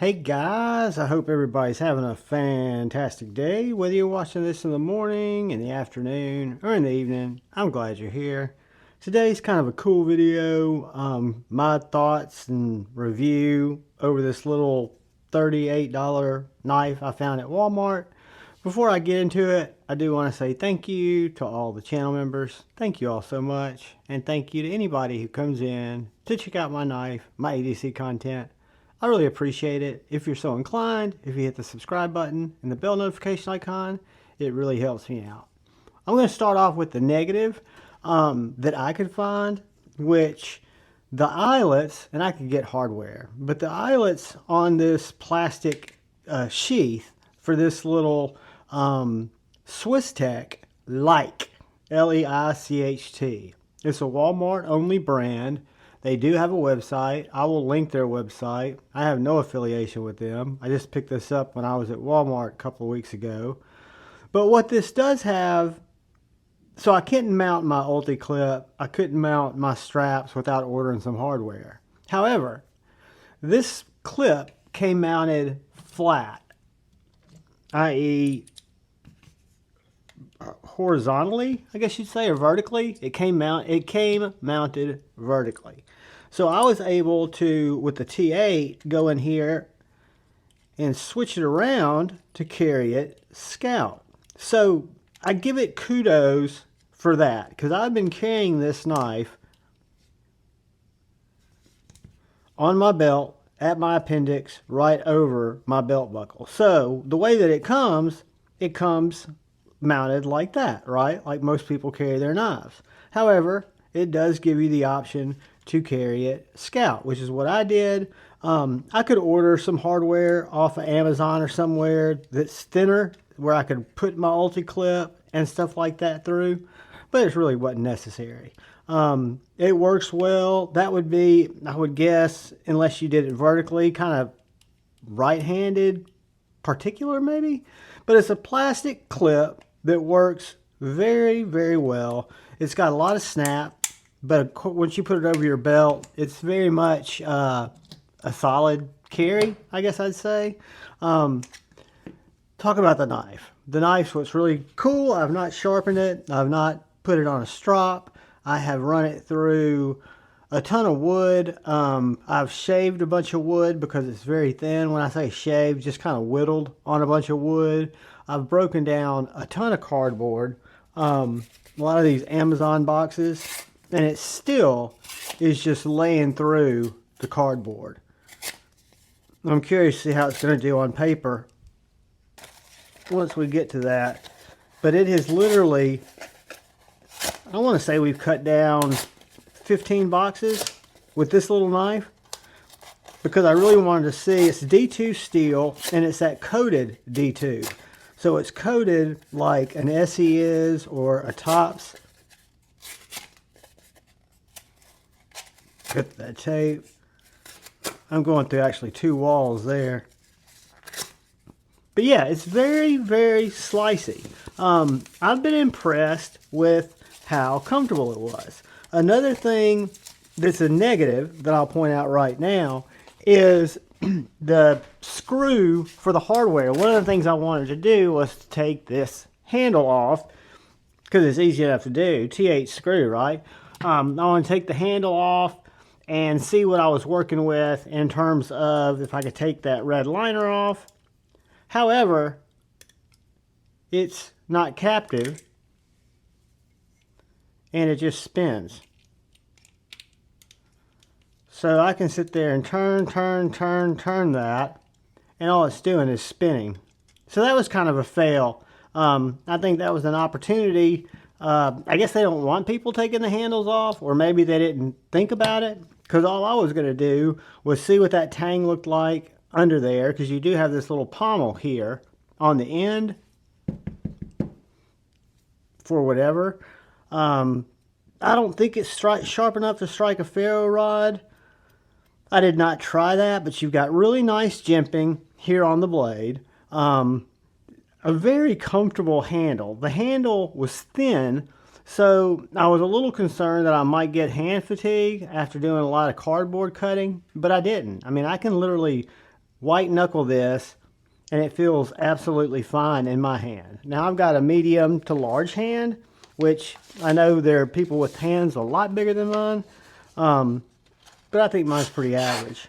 Hey guys, I hope everybody's having a fantastic day. Whether you're watching this in the morning, in the afternoon, or in the evening, I'm glad you're here. Today's kind of a cool video. My thoughts and review over this little $38 knife I found at Walmart. Before I get into it, I do want to say thank you to all the channel members. Thank you all so much. And thank you to anybody who comes in to check out my knife, my EDC content. I really appreciate it. If you're so inclined, if you hit the subscribe button and the bell notification icon, it really helps me out. I'm going to start off with the negative that I could find, which the eyelets, and I could get hardware, but the eyelets on this plastic sheath for this little Swisstech Leicht, L-E-I-C-H-T. It's a Walmart only brand. They do have a website. I will link their website. I have no affiliation with them. I just picked this up when I was at Walmart a couple of weeks ago. But what this does have, so I couldn't mount my Ulti clip. I couldn't mount my straps without ordering some hardware. However, this clip came mounted flat, i.e. horizontally, I guess you'd say, or vertically. It came mounted vertically. So I was able to, with the T8, go in here and switch it around to carry it scout. So I give it kudos for that, because I've been carrying this knife on my belt, at my appendix, right over my belt buckle. So the way that it comes mounted like that, right? Like most people carry their knives. However, it does give you the option to carry it scout, which is what I did. I could order some hardware off of Amazon or somewhere that's thinner, where I could put my Ulti clip and stuff like that through, but it really wasn't necessary. It works well. That would be, I would guess, unless you did it vertically, kind of right-handed particular maybe, but it's a plastic clip that works very, very well. It's got a lot of snap, but once you put it over your belt, it's very much a solid carry, I guess I'd say. Talk about the knife. The knife's what's really cool. I've not sharpened it. I've not put it on a strop. I have run it through a ton of wood. I've shaved a bunch of wood because it's very thin. When I say shaved, just kind of whittled on a bunch of wood. I've broken down a ton of cardboard, a lot of these Amazon boxes, and it still is just laying through the cardboard. I'm curious to see how it's going to do on paper once we get to that. But it is literally, I want to say we've cut down 15 boxes with this little knife, because I really wanted to see. It's D2 steel, and it's that coated D2. So it's coated like an SE is, or a Tops. Cut that tape. I'm going through actually 2 walls there. But yeah, it's very, very slicey. I've been impressed with how comfortable it was. Another thing that's a negative that I'll point out right now is the screw for the hardware. One of the things I wanted to do was to take this handle off, because it's easy enough to do. T8 screw, right? I want to take the handle off and see what I was working with in terms of if I could take that red liner off. However, it's not captive, and it just spins. So I can sit there and turn that, and all it's doing is spinning. So that was kind of a fail. I think that was an opportunity. I guess they don't want people taking the handles off, or maybe they didn't think about it, because all I was going to do was see what that Tang looked like under there, because you do have this little pommel here on the end for whatever. I don't think it's sharp enough to strike a ferro rod. I did not try that, but you've got really nice jimping here on the blade. A very comfortable handle. The handle was thin, so I was a little concerned that I might get hand fatigue after doing a lot of cardboard cutting, but I didn't. I mean, I can literally white knuckle this, and it feels absolutely fine in my hand. Now I've got a medium to large hand, which I know there are people with hands a lot bigger than mine, but I think mine's pretty average.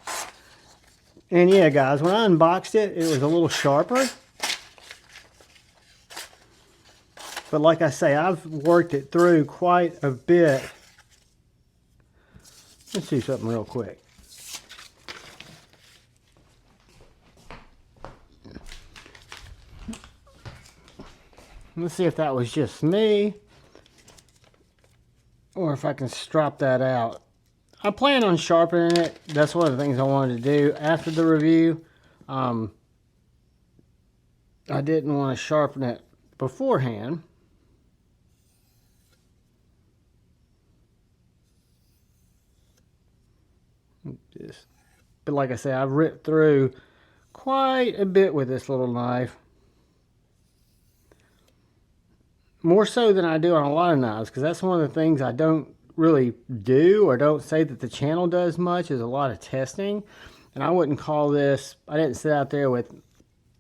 And yeah, guys, when I unboxed it, it was a little sharper. But like I say, I've worked it through quite a bit. Let's do something real quick. Let's see if that was just me, or if I can strop that out. I plan on sharpening it. That's one of the things I wanted to do after the review. I didn't want to sharpen it beforehand. But like I say, I've ripped through quite a bit with this little knife. More so than I do on a lot of knives, because that's one of the things I don't really do, or don't say that the channel does much, is a lot of testing. And I wouldn't call this, I didn't sit out there with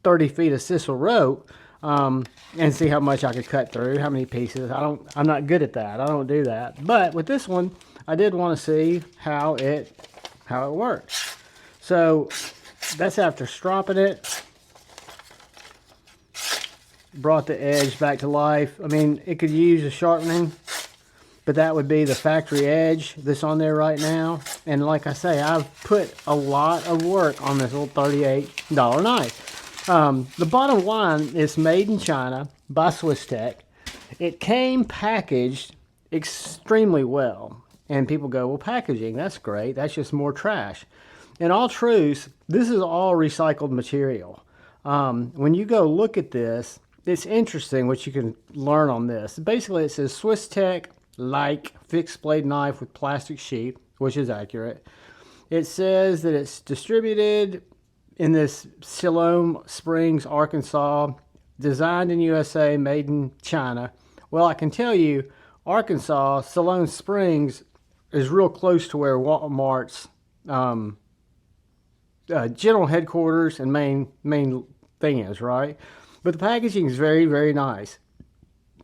30 feet of sisal rope and see how much I could cut through, how many pieces. I'm not good at that. I don't do that. But with this one, I did want to see how it works. So that's after stropping it. Brought the edge back to life. I mean, it could use a sharpening, but that would be the factory edge that's on there right now. And like I say, I've put a lot of work on this little $38 knife. The bottom line is made in China by Swisstech. It came packaged extremely well. And people go, well, packaging, that's great. That's just more trash. In all truth, this is all recycled material. When you go look at this, it's interesting what you can learn on this. Basically, it says Swisstech Leight fixed blade knife with plastic sheath, which is accurate. It says that it's distributed in this Siloam Springs, Arkansas, designed in USA, made in China. Well, I can tell you, Arkansas, Siloam Springs is real close to where Walmart's general headquarters and main thing is, right? But the packaging is very, very nice.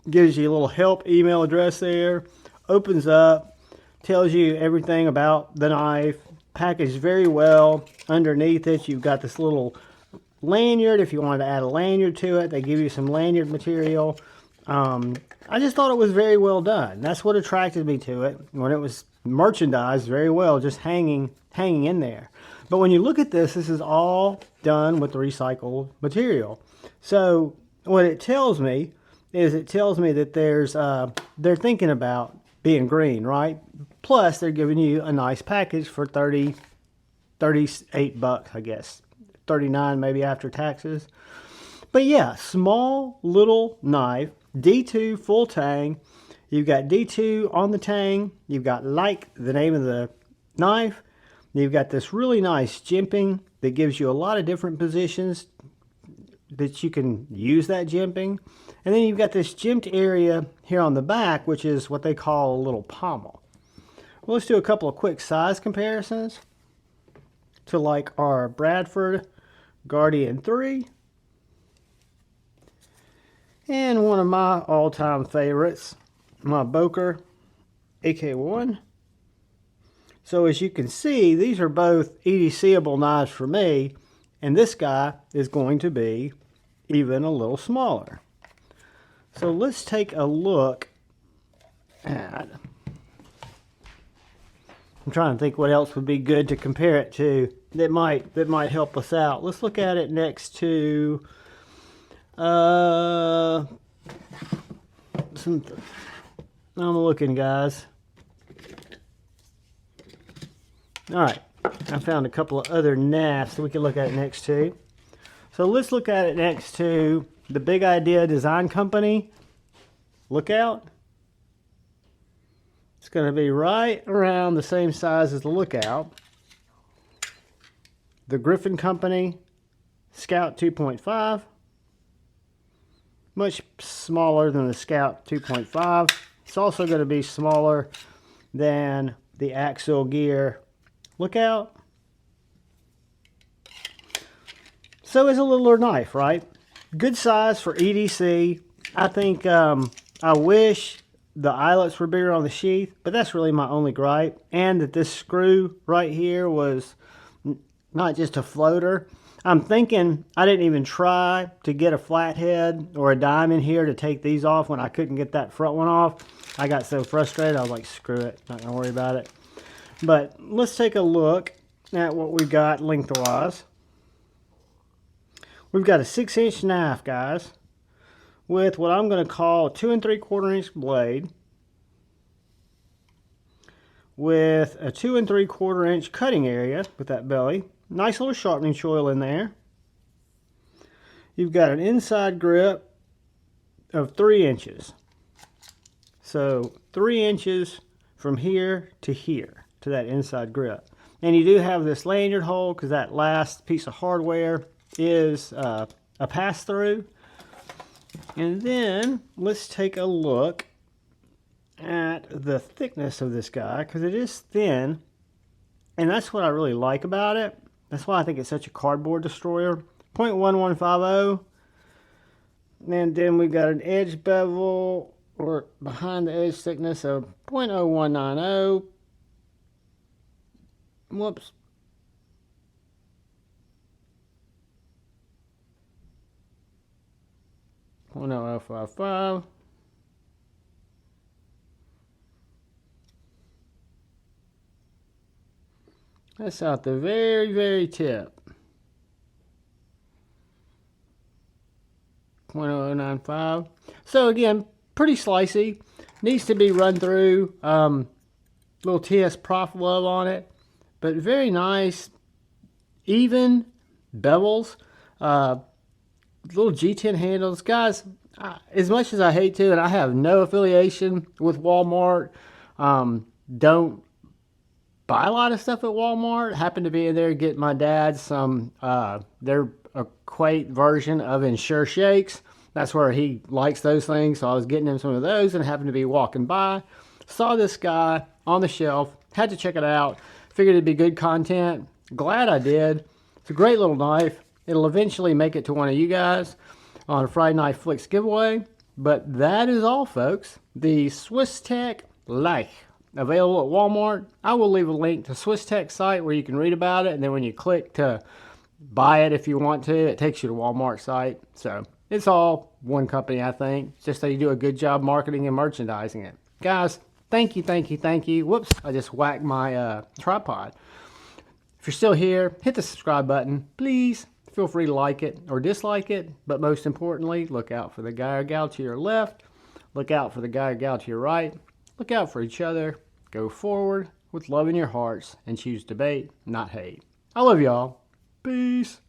Gives you a little help email address there. Opens up. Tells you everything about the knife. Packaged very well. Underneath it, you've got this little lanyard. If you wanted to add a lanyard to it, they give you some lanyard material. I just thought it was very well done. That's what attracted me to it. When it was merchandised very well, just hanging in there. But when you look at this, this is all done with recycled material. So what it tells me is, it tells me that they're thinking about being green, right? Plus they're giving you a nice package for 38 bucks, I guess. 39 maybe after taxes. But yeah, small little knife, D2 full tang. You've got D2 on the tang. You've got Leicht, the name of the knife. You've got this really nice jimping that gives you a lot of different positions that you can use that jimping. And then you've got this jimped area here on the back, which is what they call a little pommel. Well, let's do a couple of quick size comparisons to like our Bradford Guardian 3 and one of my all-time favorites, my Boker AK1. So as you can see, these are both EDCable knives for me, and this guy is going to be even a little smaller. So let's take a look at, I'm trying to think what else would be good to compare it to that might help us out. Let's look at it next to I'm looking, guys. Alright, I found a couple of other knives that we can look at it next to. So let's look at it next to the Big Idea Design Company Lookout. It's going to be right around the same size as the Lookout. The Griffin Company Scout 2.5. Much smaller than the Scout 2.5. It's also going to be smaller than the Axial Gear Lookout. So it's a littler knife, right? Good size for EDC. I think I wish the eyelets were bigger on the sheath, but that's really my only gripe. And that this screw right here was not just a floater. I'm thinking I didn't even try to get a flathead or a dime in here to take these off when I couldn't get that front one off. I got so frustrated, I was like, screw it, not gonna worry about it. But let's take a look at what we got lengthwise. We've got a 6-inch knife, guys, with what I'm going to call a 2 3/4 inch blade, with a 2 3/4 inch cutting area with that belly. Nice little sharpening choil in there. You've got an inside grip of 3 inches. So 3 inches from here to that inside grip. And you do have this lanyard hole because that last piece of hardware is a pass-through. And then let's take a look at the thickness of this guy, because it is thin, and that's what I really like about it. That's why I think it's such a cardboard destroyer. 0.1150, and then we've got an edge bevel or behind the edge thickness of 0.0190. Whoops. .0055. That's out the very, very tip. 0.0095. So again, pretty slicey. Needs to be run through. Little TS Prof love on it, but very nice, even bevels. Little G10 handles. Guys, as much as I hate to, and I have no affiliation with Walmart, don't buy a lot of stuff at Walmart. Happened to be in there get my dad some their Equate version of Ensure Shakes. That's where he likes those things, so I was getting him some of those and happened to be walking by. Saw this guy on the shelf, had to check it out. Figured it'd be good content. Glad I did. It's a great little knife. It'll eventually make it to one of you guys on a Friday Night Flicks giveaway. But that is all, folks. The Swisstech Leight, available at Walmart. I will leave a link to Swisstech site where you can read about it. And then when you click to buy it if you want to, it takes you to Walmart site. So it's all one company, I think. It's just that you do a good job marketing and merchandising it. Guys, thank you, thank you, thank you. Whoops, I just whacked my tripod. If you're still here, hit the subscribe button, please. Feel free to like it or dislike it, but most importantly, look out for the guy or gal to your left. Look out for the guy or gal to your right. Look out for each other. Go forward with love in your hearts and choose debate, not hate. I love y'all. Peace.